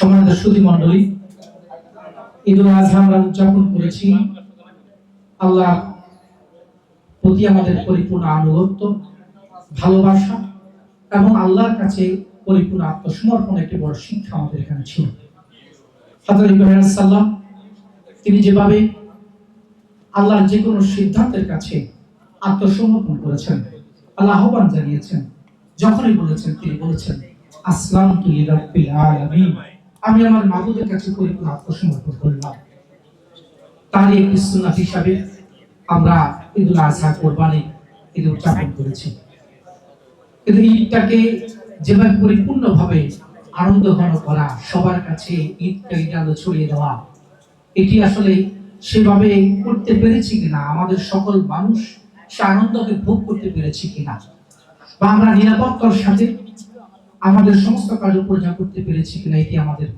সম্মানিত সুধী মণ্ডলী, ঈদুল আজহা আমরা উদযাপন করেছি। আল্লাহ প্রতি আমাদের পরিপূর্ণ আনুগত্য, ভালোবাসা এবং আল্লাহর কাছে পরিপূর্ণ আত্মসমর্পণ একটি বড় শিক্ষা আমাদের এখানে ছিল। হযরত ইব্রাহিম আলাইহিস সালাম তিনি যেভাবে আল্লাহর যে কোনো সিদ্ধান্তের কাছে আত্মসমর্পণ করেছেন, আল্লাহ আহ্বান জানিয়েছেন, যখনই বলেছেন তিনি বলেছেন আসলামতু লিরাব্বিল আলামিন, আমি আমার মাবুদের কাছে পরিপূর্ণ আত্মসমর্পণ করলাম। তারই একটি সুন্নাত হিসাবে আমরা ঈদুল আজহা কোরবানি ঈদ উদযাপন করেছি। কিন্তু ঈদটাকে যেভাবে পরিপূর্ণভাবে আনন্দঘন করা, সবার কাছে ঈদকে আলো ছড়িয়ে দেওয়া, এটি আসলে সেভাবে করতে পেরেছি কিনা, আমাদের সকল মানুষ সে আনন্দকে ভোগ করতে পেরেছি কিনা, বা আমরা নিরাপত্তার সাথে আমাদের সমস্ত কাজ পরিচালনা করতে পেরেছি কিনা, এটি আমাদের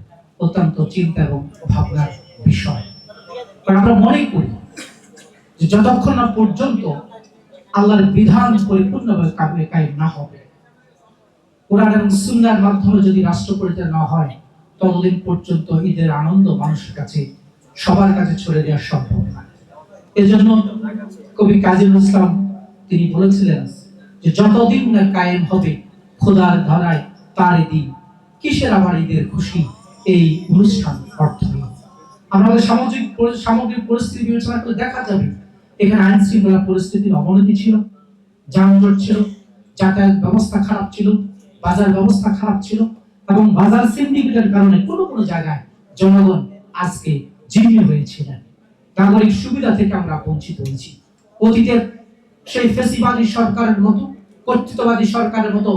অত্যন্ত চিন্তা এবং ভাবনার বিষয়। কারণ আমরা মনে করি যে যতক্ষণ না পর্যন্ত আল্লাহর বিধান পরিপূর্ণভাবে কায়েম না হবে, কোরআন এবং সুন্নাহর মাধ্যমে যদি রাষ্ট্র পরিচালনা না হয়, ততদিন পর্যন্ত ঈদের আনন্দ মানুষের কাছে সবার কাছে ছড়িয়ে দেওয়া সম্ভব না। এজন্য কবি কাজী নজরুল ইসলাম তিনি বলেছিলেন যে যতদিন না কায়েম হবে খোদার ধরায় তার দিন, কিসের আবার ঈদের খুশি এই অনুষ্ঠান অর্থহীন। আমাদের সামগ্রিক পরিস্থিতি বিবেচনা করে দেখা যাবে এখানে আইন শৃঙ্খলা পরিস্থিতির অবনতি ছিল, যানজট ছিল, যাতায়াত ব্যবস্থা খারাপ ছিল, বাজার ব্যবস্থা খারাপ ছিল, এবং বাজার সিন্ডিকেটের কারণে কোনো কোনো জায়গায় জনগণ আজকে জিম্মি হয়েছিলেন। নাগরিক সুবিধা থেকে আমরা বঞ্চিত হয়েছি। অতীতের সেই ফেসিবাদী সরকারের মতো, কর্তৃত্ববাদী সরকারের মতো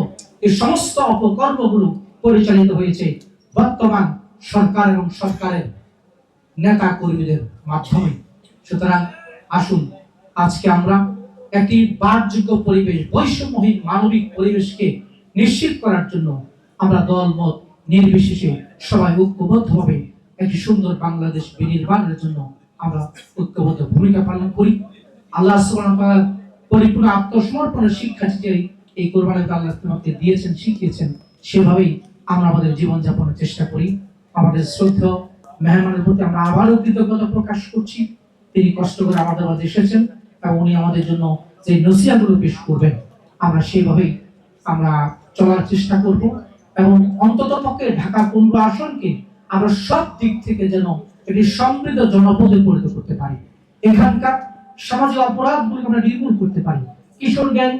এই সমস্ত অপকর্মগুলো পরিচালিত হয়েছে বর্তমান সরকার এবং সরকারের নেতা কর্মীদের মাধ্যমে। সুতরাং আসুন আজকে আমরা একটি বাসযোগ্য পরিবেশ, বৈষম্যহীন মানবিক পরিবেশকে নিশ্চিত করার জন্য আমরা দলমত নির্বিশেষে সবাই ঐক্যবদ্ধভাবে একটি সুন্দর বাংলাদেশ বিনির্মাণের জন্য আমরা ঐক্যবদ্ধ ভূমিকা পালন করি। আল্লাহ সুবহানাহু ওয়া তাআলা পরিপূর্ণ আত্মসমর্পণের শিক্ষা যে এই কোরবানিতে আল্লাহ আমাদের দিয়েছেন, শিখিয়েছেন, সেভাবেই আমরা আমাদের জীবনযাপনের চেষ্টা করি। আমাদের শ্রদ্ধেয় মেহমানের প্রতি আমরা আবারও কৃতজ্ঞতা প্রকাশ করছি। তিনি কষ্ট করে আমাদের মাঝে এসেছেন এবং উনি আমাদের জন্য যে নসিহতগুলো পেশ করবেন, আমরা সেইভাবেই আমরা চলার চেষ্টা করব এবং অন্ততপক্ষে ঢাকা 15 আসনকে আমরা সব দিক থেকে যেন একটি সমৃদ্ধ জনপদে পরিণত করতে পারি। এখানকার সামাজিক অপরাধগুলোকে আমরা নির্মূল করতে পারি। কিশোর গ্যাং,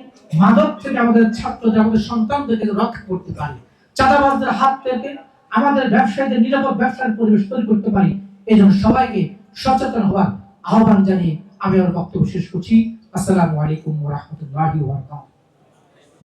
মাদক থেকে আমাদের ছাত্রদের, আমাদের সন্তানদেরকে রক্ষা করতে পারি। চাঁদাবাজদের হাত থেকে আমাদের ব্যবসায়ীদের নিরাপদ ব্যবসার পরিবেশ তৈরি করতে পারি। এই জন্য সবাইকে সচেতন হওয়ার আহ্বান জানিয়ে আমি আমার বক্তব্য শেষ করছি। আসসালামু আলাইকুম ওয়া রাহমাতুল্লাহি ওয়া বারাকাতুহু।